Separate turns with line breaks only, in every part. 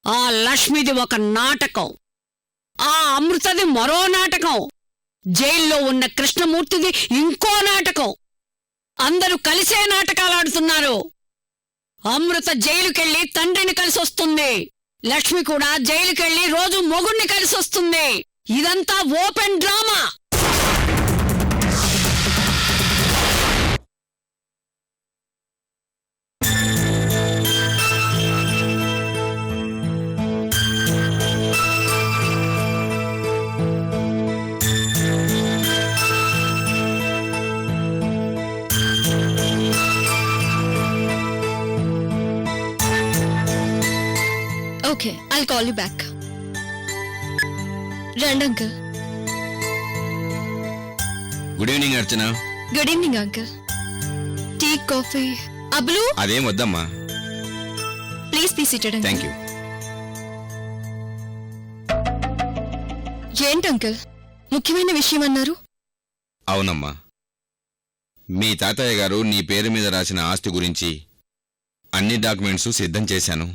ఆ లక్ష్మిది ఒక నాటకం, ఆ అమృతది మరో నాటకం, జైల్లో ఉన్న కృష్ణమూర్తిది ఇంకో నాటకం. అందరూ కలిసే నాటకాలాడుతున్నారు. అమృత జైలుకెళ్ళి తండ్రిని కలిసొస్తుంది, లక్ష్మి కూడా జైలుకెళ్ళి రోజు మొగుణ్ణి కలిసొస్తుంది. ఇదంతా open drama.
Okay, I'll call you back. రండి uncle.
Good evening Archana.
Good evening uncle. Tea coffee? అబ్లు
అదేం వద్దమ్మా.
Please be seated.
Thank you.
ఏంటి అంకుల్, ముఖ్యమైన విషయం అన్నారు?
అవునమ్మా, మీ తాతయ్య గారు నీ పేరు మీద రాసిన ఆస్తి గురించి అన్ని డాక్యుమెంట్స్ సిద్ధం చేశాను.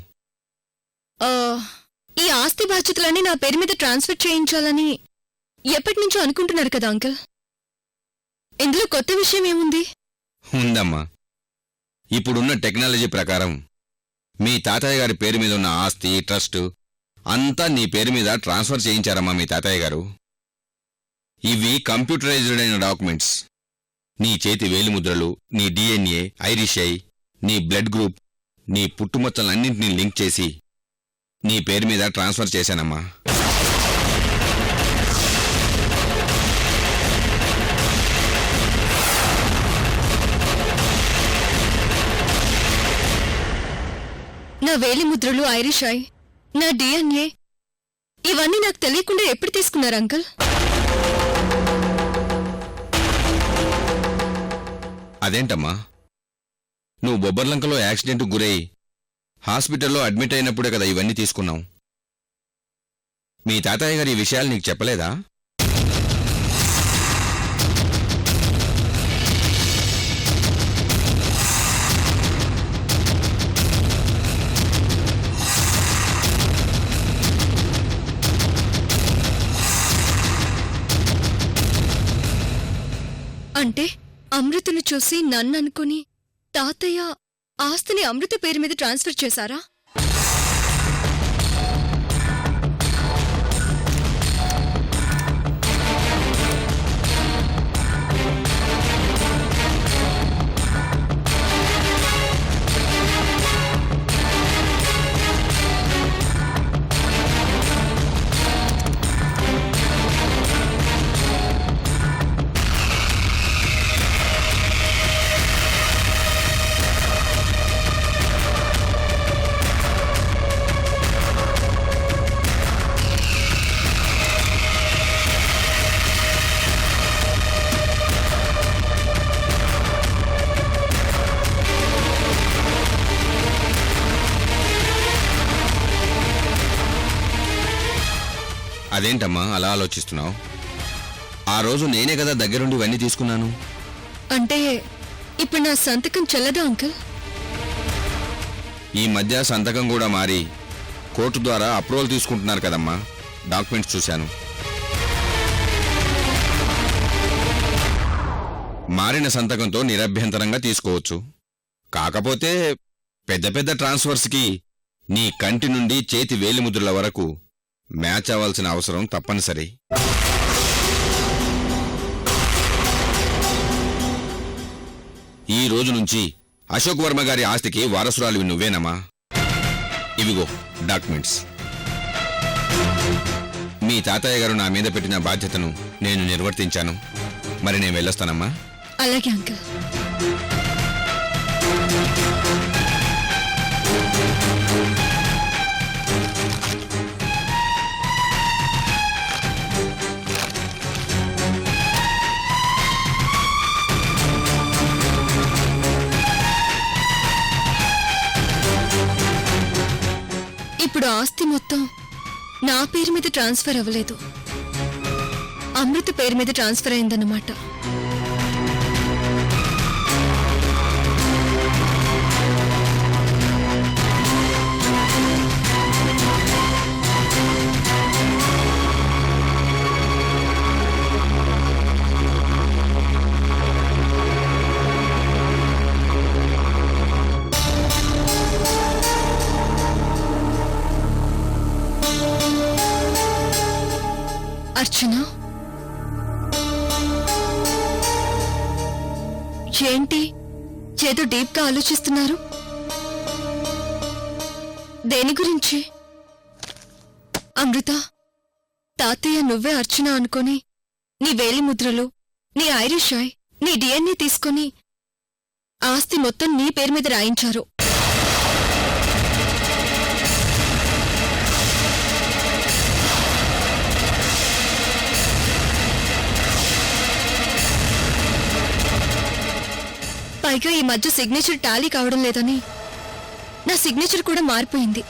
ఈ ఆస్తి బాధ్యతలన్నీ నా పేరు మీద ట్రాన్స్ఫర్ చేయించాలని ఎప్పటి నుంచో అనుకుంటున్నారు కదా అంకుల్. ఇందులో కొత్త విషయం ఏముంది?
ఉందమ్మా. ఇప్పుడున్న టెక్నాలజీ ప్రకారం మీ తాతయ్య గారి పేరు మీద ఉన్న ఆస్తి, ట్రస్ట్ అంతా నీ పేరు మీద ట్రాన్స్ఫర్ చేయించారమ్మా మీ తాతయ్య గారు. ఇవి కంప్యూటరైజ్డ్ అయిన డాక్యుమెంట్స్. నీ చేతి వేలిముద్రలు, నీ DNA, ఐరిష్ ఐ, నీ బ్లడ్ గ్రూప్, నీ పుట్టుమచ్చలన్నింటినీ లింక్ చేసి నీ పేరు మీద ట్రాన్స్ఫర్ చేశానమ్మా.
నా వేలి ముద్రలు, ఐరిష్ ఐ, నా DNA ఇవన్నీ నాకు తెలియకుండా ఎప్పుడు తీసుకున్నారు అంకుల్?
అదేంటమ్మా, నువ్వు బొబ్బర్లంకలో యాక్సిడెంట్ గురై హాస్పిటల్లో అడ్మిట్ అయినప్పుడే కదా ఇవన్నీ తీసుకున్నావు. మీ తాతయ్య గారు ఈ విషయాలు నీకు చెప్పలేదా?
అంటే అమృతను చూసి నన్ను అనుకుని తాతయ్య ఆస్తిని అమృత పేరు మీద ట్రాన్స్ఫర్ చేశారా?
అదేంటమ్మా అలా ఆలోచిస్తున్నావు? ఆ రోజు నేనే కదా దగ్గరుండి ఇవన్నీ తీసుకున్నాను.
అంటే ఇప్పుడు నా సంతకం చెల్లదా అంకుల్?
ఈ మధ్య సంతకం కూడా మారి కోర్టు ద్వారా అప్రూవల్ తీసుకుంటున్నారు కదమ్మా. డాక్యుమెంట్స్ చూశాను. మారిన సంతకంతో నిరభ్యంతరంగా తీసుకోవచ్చు. కాకపోతే పెద్ద పెద్ద ట్రాన్స్ఫర్స్కి నీ కంటి నుండి చేతి వేలిముద్రల వరకు మ్యాచ్ అవ్వాల్సిన అవసరం తప్పనిసరి. ఈ రోజు నుంచి అశోక్ వర్మ గారి ఆస్తికి వారసురాలివి నువ్వేనమ్మా. ఇవిగో డాక్యుమెంట్స్. మీ తాతయ్య గారు నా మీద పెట్టిన బాధ్యతను నేను నిర్వర్తించాను. మరి నేను వెళ్ళొస్తానమ్మా.
అలాగే అంకుల్. ఇప్పుడు ఆస్తి మొత్తం నా పేరు మీద ట్రాన్స్ఫర్ అవ్వలేదు, అమృత పేరు మీద ట్రాన్స్ఫర్ అయిందన్నమాట. అర్చన, ఏంటి ఏదో డీప్గా ఆలోచిస్తున్నారు? దేని గురించి? అమృత, తాతయ్య నువ్వే అర్చన అనుకొని నీ వేలి ముద్రలు, నీ ఐరిష్ ఐ, నీ డిఎన్ఏ తీసుకొని ఆస్తి మొత్తం నీ పేరు మీద రాయించారు. పైగా ఈ మధ్య సిగ్నేచర్ టాలీ కావడం లేదని నా సిగ్నేచర్ కూడా మారిపోయింది.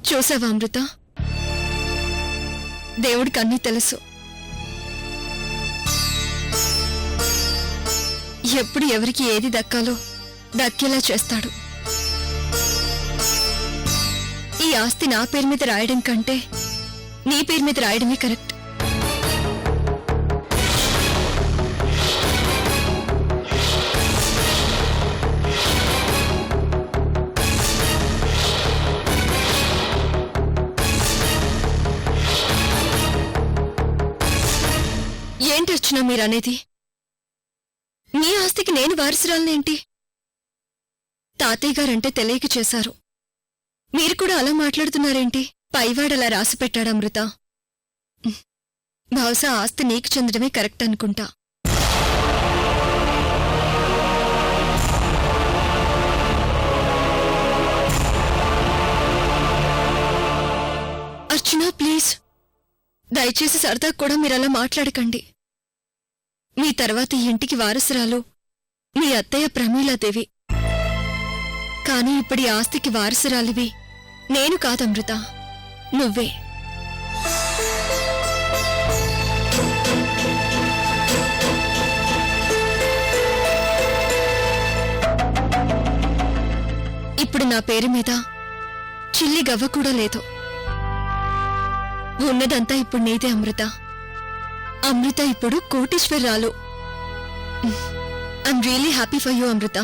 చూసావా అమృత, దేవుడికి అన్నీ తెలుసు. ఎప్పుడు ఎవరికి ఏది దక్కాలో దక్కేలా చేస్తాడు. ఈ ఆస్తి నా పేరు మీద రాయడం కంటే నీ పేరు మీద రాయడమే కరెక్ట్. ఏంటి వచ్చినా మీరనేది? మీ ఆస్తికి నేను వారసురాలనేంటి? తాతయ్య గారంటే తెలియక చేశారు. మీరు కూడా అలా మాట్లాడుతున్నారేంటి? పైవాడలా రాసి పెట్టాడు అమృత. బహుశా ఆస్తి నీకు చెందడమే కరెక్ట్ అనుకుంటా. అర్చన, ప్లీజ్ దయచేసి సరదా కూడా మీరలా మాట్లాడకండి. మీ తర్వాత ఈ ఇంటికి వారసురాలు మీ అత్తయ్య ప్రమీలాదేవి. కానీ ఇప్పుడు ఈ ఆస్తికి వారసురాలివి నేను కాదమృత, నువ్వే. ఇప్పుడు నా పేరు మీద చిల్లి గవ్వ కూడా లేదు. ఉన్నదంతా ఇప్పుడు నీదే అమృత. అమృత ఇప్పుడు కోటీశ్వరరాలు. I'm really happy for you Amrutha.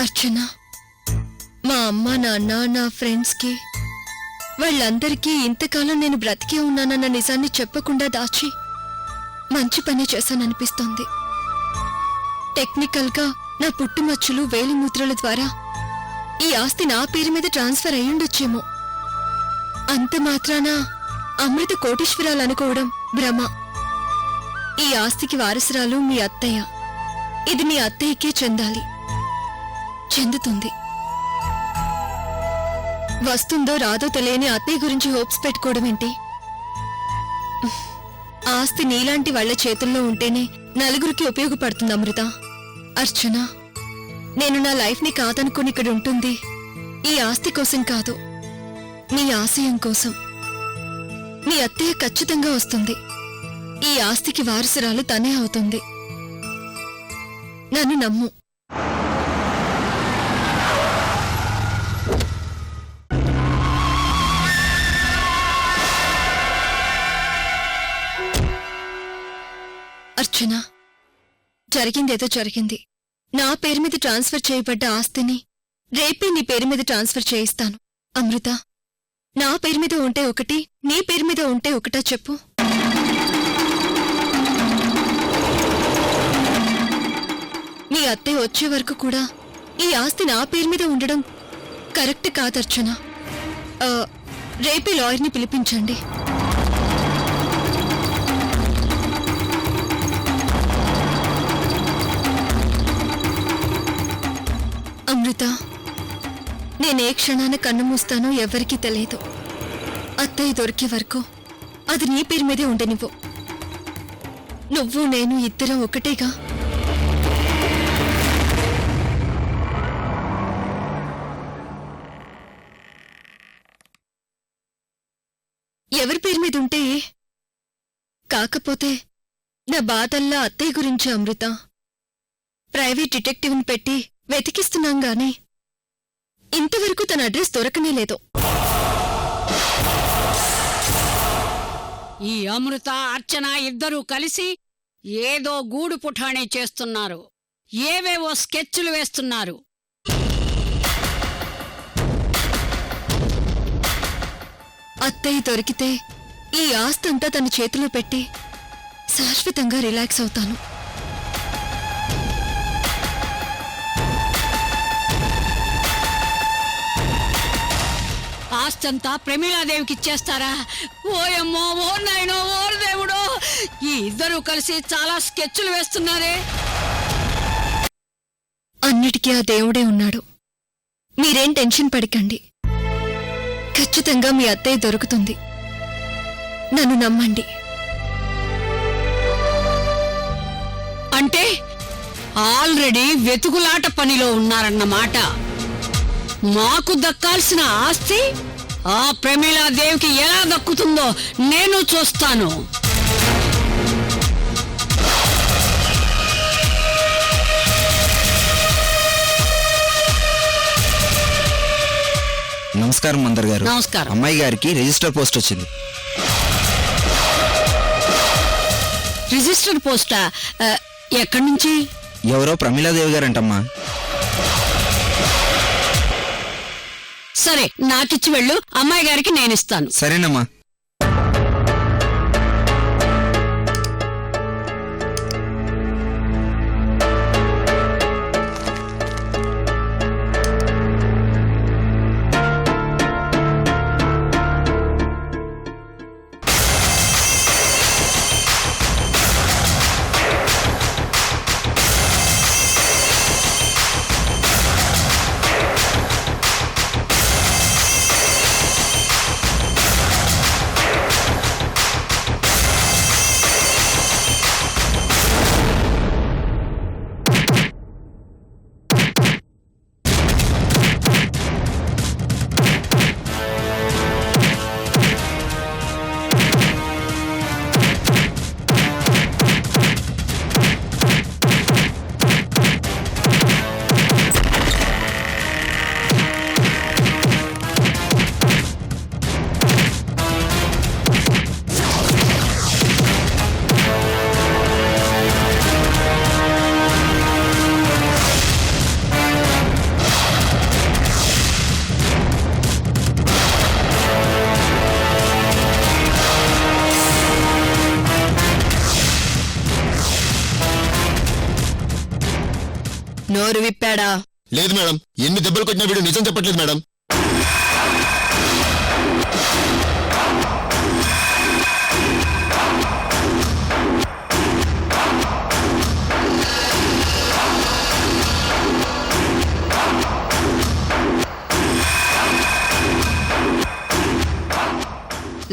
Archana, మా అమ్మ నాన్న నా ఫ్రెండ్స్కి వాళ్ళందరికీ ఇంతకాలం నేను బ్రతికే ఉన్నానన్న నిజాన్ని చెప్పకుండా దాచి మంచి పని చేశాననిపిస్తోంది. టెక్నికల్గా నా పుట్టుమచ్చులు వేలిముద్రల ద్వారా ఈ ఆస్తి నా పేరు మీద ట్రాన్స్ఫర్ అయ్యుండొచ్చేమో. అంత మాత్రాన అమృత కోటీశ్వరాలు అనుకోవడం భ్రమ. ఈ ఆస్తికి వారసురాలు మీ అత్తయ్య. ఇది మీ అత్తయ్యకే చెందాలి. చెందుతుంది. వస్తుందో రాదో తెలియని అత్తయ్య గురించి హోప్స్ పెట్టుకోవడమేంటి? ఆస్తి నీలాంటి వాళ్ల చేతుల్లో ఉంటేనే నలుగురికి ఉపయోగపడుతుంది అమృత. అర్చన, నేను నా లైఫ్ని కాదనుకుని ఇక్కడ ఉంటుంది ఈ ఆస్తి కోసం కాదు, నీ ఆశయం కోసం. నీ అత్తయ్య ఖచ్చితంగా వస్తుంది. ఈ ఆస్తికి వారసురాలు తనే అవుతుంది. నన్ను నమ్ము. అర్చన, జరిగిందేదో జరిగింది. నా పేరు మీద ట్రాన్స్ఫర్ చేయబడ్డ ఆస్తిని రేపే నీ పేరు మీద ట్రాన్స్ఫర్ చేయిస్తాను. అమృత, నా పేరు మీద ఉంటే ఒకటి, నీ పేరు మీద ఉంటే ఒకటా చెప్పు? మీ అత్తయ్య వచ్చే వరకు కూడా ఈ ఆస్తి నా పేరు మీద ఉండడం కరెక్ట్ కాదర్చన. రేపే లాయర్ని పిలిపించండి. అమృత, నేనే క్షణాన కన్ను మూస్తానో ఎవరికీ తెలియదు. అత్తయ్య దొరికే వరకు అది నీ పేరు మీదే ఉండనివ్వు. నువ్వు నేను ఇద్దరం ఒకటేగా. ఎవరి పేరు మీద ఉంటే? కాకపోతే నా బాధల్లా అత్తయ్య గురించి అమృత. ప్రైవేట్ డిటెక్టివ్ని పెట్టి వెతికిస్తున్నాం గాని ఇంతవరకు తన అడ్రస్ దొరకనే లేదు.
ఈ అమృత అర్చన ఇద్దరూ కలిసి ఏదో గూడు పుఠాణి చేస్తున్నారు. ఏవేవో స్కెచ్లు వేస్తున్నారు.
అత్తయ్య దొరికితే ఈ ఆస్తంతా తన చేతిలో పెట్టి శాశ్వతంగా రిలాక్స్ అవుతాను.
ఆస్తంతా ప్రమీలాదేవికి ఇచ్చేస్తారా? ఓయమ్మో, ఓ నాయనో, ఓ దేవుడో! ఈ ఇద్దరూ కలిసి చాలా స్కెచ్లు వేస్తున్నారే.
అన్నిటికీ ఆ దేవుడే ఉన్నాడు. మీరేం టెన్షన్ పడకండి. ఖచ్చితంగా మీ అత్తయ్య దొరుకుతుంది. నన్ను నమ్మండి.
అంటే ఆల్రెడీ వెతుకులాట పనిలో ఉన్నారన్నమాట. మాకు దక్కాల్సిన ఆస్తి ఆ ప్రమీలాదేవికి ఎలా దక్కుతుందో నేను చూస్తాను.
నమస్కారం మందర్ గారు.
నమస్కారం.
అమ్మాయి గారికి రిజిస్టర్ పోస్ట్ వచ్చింది.
రిజిస్టర్ పోస్టా? ఎక్కడి నుంచి?
ఎవరో ప్రమీలాదేవి గారంటమ్మా.
సరే, నాకిచ్చి వెళ్ళు. అమ్మాయి గారికి నేనిస్తాను.
సరేనమ్మా.
నోరు విప్పాడా?
లేదు మేడం. ఎన్ని దెబ్బలు కొట్టినా వీడు నిజం చెప్పట్లేదు మేడం.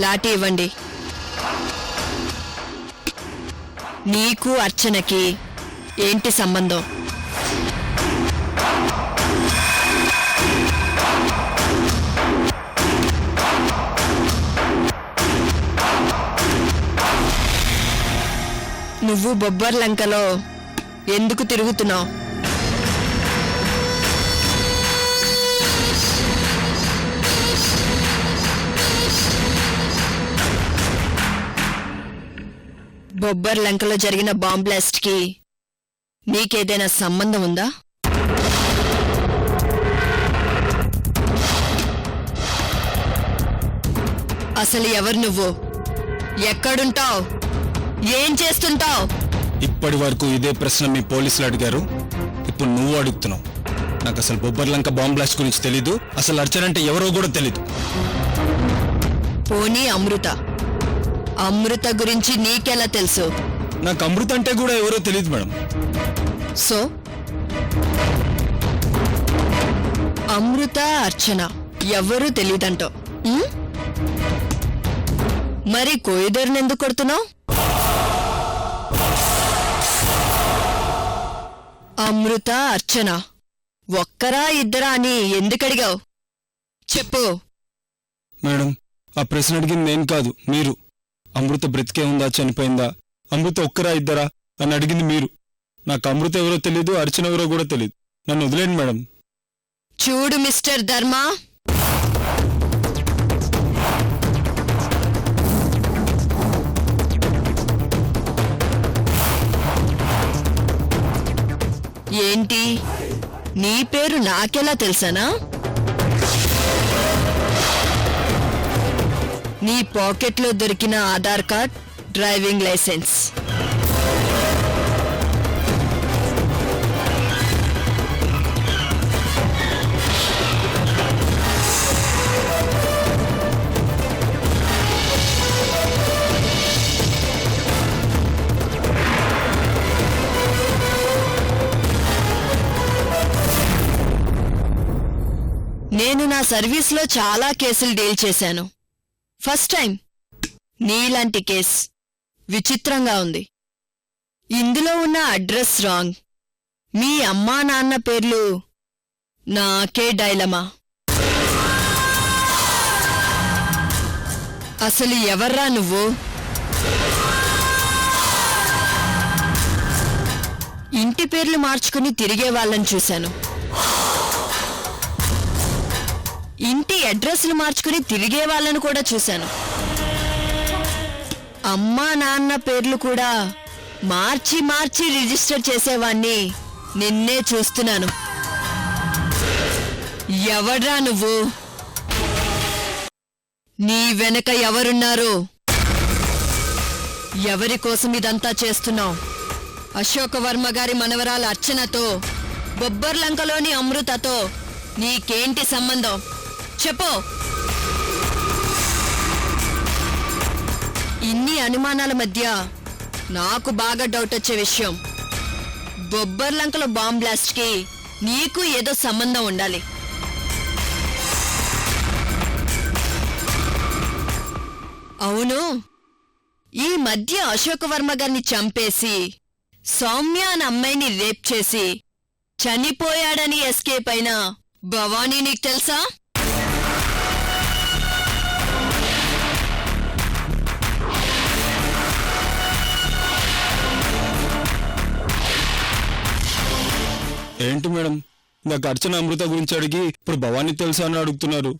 లాఠీ ఇవ్వండి. నీకు అర్చనకి ఏంటి సంబంధం? నువ్వు బొబ్బర్లంకలో ఎందుకు తిరుగుతున్నావు? బొబ్బర్లంకలో జరిగిన బాంబ్ బ్లాస్ట్ కి నీకేదైనా సంబంధం ఉందా? అసలు ఎవరు నువ్వు? ఎక్కడుంటావు? ఏం చేస్తుంటావు?
ఇప్పటి వరకు ఇదే ప్రశ్న మీ పోలీసులు అడిగారు. ఇప్పుడు నువ్వు అడుగుతున్నావు. నాకు అసలు బొబ్బర్లంక బాంబ్ బ్లాస్ట్ గురించి తెలీదు. అసలు అర్చన అంటే ఎవరో కూడా తెలీదు.
పోనీ అమృత. అమృత గురించి నీకెలా తెలుసు?
నాకు అమృత అంటే కూడా ఎవరో తెలీదు మేడం.
సో అమృత అర్చన ఎవరూ తెలీదంటావు. మరి కోయిదర్ని ఎందుకు కొడుతున్నావు? అమృత అర్చన ఒక్కరా ఇద్దరా అని ఎందుకడిగావు? చెప్పు.
మేడం, ఆ ప్రశ్న అడిగింది నేను కాదు, మీరు. అమృత బ్రతికే ఉందా చనిపోయిందా, అమృత ఒక్కరా ఇద్దరా అని అడిగింది మీరు. నాకు అమృత ఎవరో తెలీదు, అర్చన ఎవరో కూడా తెలీదు. నన్ను వదిలేండి మేడం.
చూడు మిస్టర్ ధర్మ, ఏంటి నీ పేరు నాకెలా తెలుసానా? నీ పాకెట్లో దొరికిన ఆధార్ కార్డ్, డ్రైవింగ్ లైసెన్స్. నేను నా సర్వీస్లో చాలా కేసులు డీల్ చేశాను. ఫస్ట్ టైం నీలాంటి కేస్. విచిత్రంగా ఉంది. ఇందులో ఉన్న అడ్రస్ రాంగ్. మీ అమ్మా నాన్న పేర్లు నాకే డైలమా. అసలు ఎవర్రా నువ్వు? ఇంటి పేర్లు మార్చుకుని తిరిగే వాళ్ళని చూశాను. ఇంటి అడ్రస్లు మార్చుకుని తిరిగే వాళ్ళను కూడా చూశాను. అమ్మా నాన్న పేర్లు కూడా మార్చి మార్చి రిజిస్టర్ చేసేవాణ్ణి నిన్నే చూస్తున్నాను. ఎవడ్రా నువ్వు? నీ వెనక ఎవరున్నారు? ఎవరి కోసం ఇదంతా చేస్తున్నావు? అశోకవర్మ గారి మనవరాలు అర్చనతో, బొబ్బర్లంకలోని అమృతతో నీకేంటి సంబంధం? చెప్పు. ఇన్ని అనుమానాల మధ్య నాకు బాగా డౌట్ వచ్చే విషయం, బొబ్బర్లంకలో బాంబ్ బ్లాస్ట్ కి నీకు ఏదో సంబంధం ఉండాలి. అవును, ఈ మధ్య అశోకవర్మ గారిని చంపేసి సౌమ్య అనే అమ్మాయిని రేప్ చేసి చనిపోయాడని ఎస్కేప్ అయిన భవానీ నీకు తెలుసా?
ఏంటి మేడం, నాకు అర్చన అమృత గురించి అడిగి ఇప్పుడు భవానీ తెలుసా అని అడుగుతున్నారు.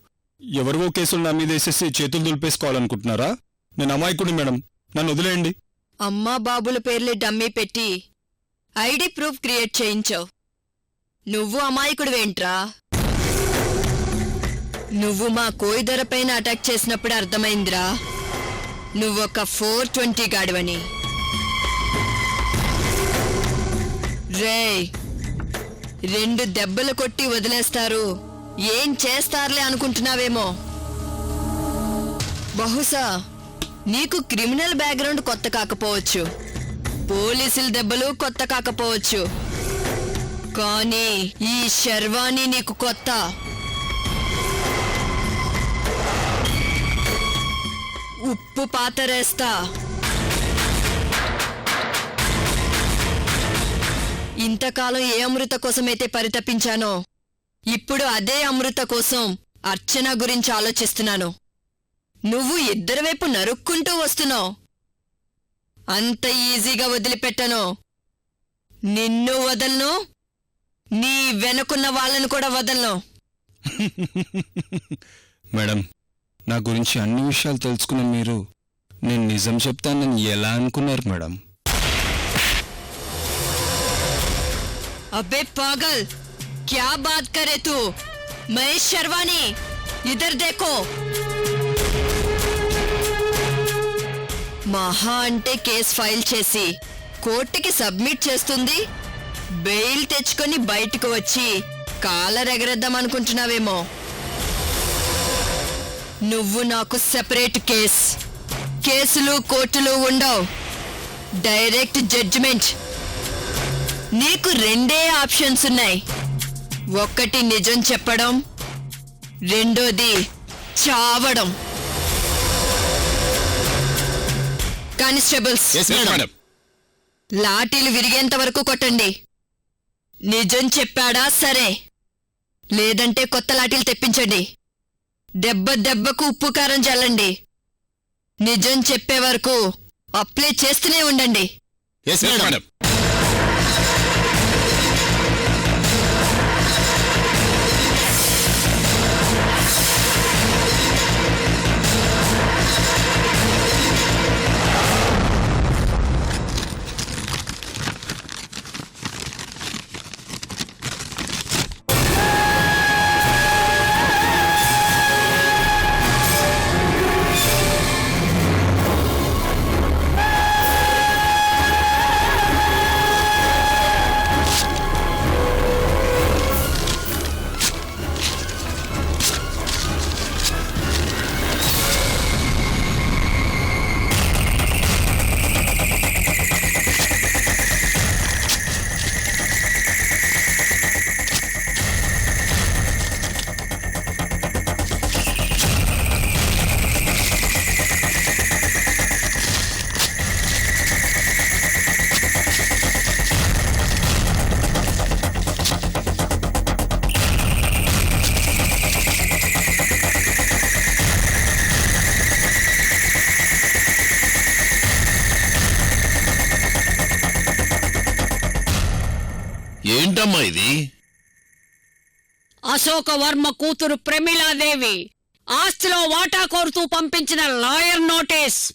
ఎవరివో కేసులు నా మీద వేసేసి చేతులు దులిపేసుకోవాలనుకుంటున్నారా? నేను అమాయకుడి మేడం, నన్ను వదిలేయండి.
అమ్మా బాబుల పేర్లే డమ్మీ పెట్టి ఐడి ప్రూఫ్ క్రియేట్ చేయించావు. నువ్వు అమాయకుడివేంట్రా? నువ్వు మా కోయిదర పైన అటాక్ చేసినప్పుడు అర్థమైందిరా నువ్వొక 420 గాడివని. రేయ్, 2 దెబ్బలు కొట్టి వదిలేస్తారు, ఏం చేస్తారులే అనుకుంటున్నావేమో. బహుశా నీకు క్రిమినల్ బ్యాక్గ్రౌండ్ కొత్త కాకపోవచ్చు, పోలీసుల దెబ్బలు కొత్త కాకపోవచ్చు, కానీ ఈ శర్వాణి నీకు కొత్త. ఉప్పు పాతరేస్తా. ఇంతకాలం ఏ అమృత కోసమైతే పరితపించానో ఇప్పుడు అదే అమృత కోసం అర్చన గురించి ఆలోచిస్తున్నాను. నువ్వు ఇద్దరి వైపు నరుక్కుంటూ వస్తున్నావు. అంత ఈజీగా వదిలిపెట్టను. నిన్ను వదలను, నీ వెనుకున్న వాళ్ళను కూడా వదలను.
మేడం, నా గురించి అన్ని విషయాలు తెలుసుకున్న మీరు నేను నిజం చెప్తానని ఎలా అనుకున్నారు మేడం?
अबे पागल, क्या बात करे तू? महेश शर्वानी, इधर देखो. మహా అంటే కేస్ ఫైల్ చేసి కోర్టుకి సబ్మిట్ చేస్తుంది, బెయిల్ తెచ్చుకొని బయటకు వచ్చి కాలర్ ఎగరేద్దాం అనుకుంటున్నావేమో. నువ్వు నాకు సెపరేట్ కేసులు కోర్టులు ఉండవు, డైరెక్ట్ జడ్జిమెంట్. నీకు 2 ఆప్షన్స్ ఉన్నాయి. ఒకటి నిజం చెప్పడం, రెండోది చావడం. Constables,
Yes, madam.
లాఠీలు విరిగేంత వరకు కొట్టండి. నిజం చెప్పాడా సరే, లేదంటే కొత్త లాఠీలు తెప్పించండి. దెబ్బకు ఉప్పు కారం చల్లండి. నిజం చెప్పే వరకు అప్లై చేస్తూనే ఉండండి.
Yes, madam.
ఏంటమ్మా ఇది?
అశోక వర్మ కూతురు ప్రమీలాదేవి ఆస్తిలో వాటా కోరుతూ పంపించిన లాయర్ నోటీస్.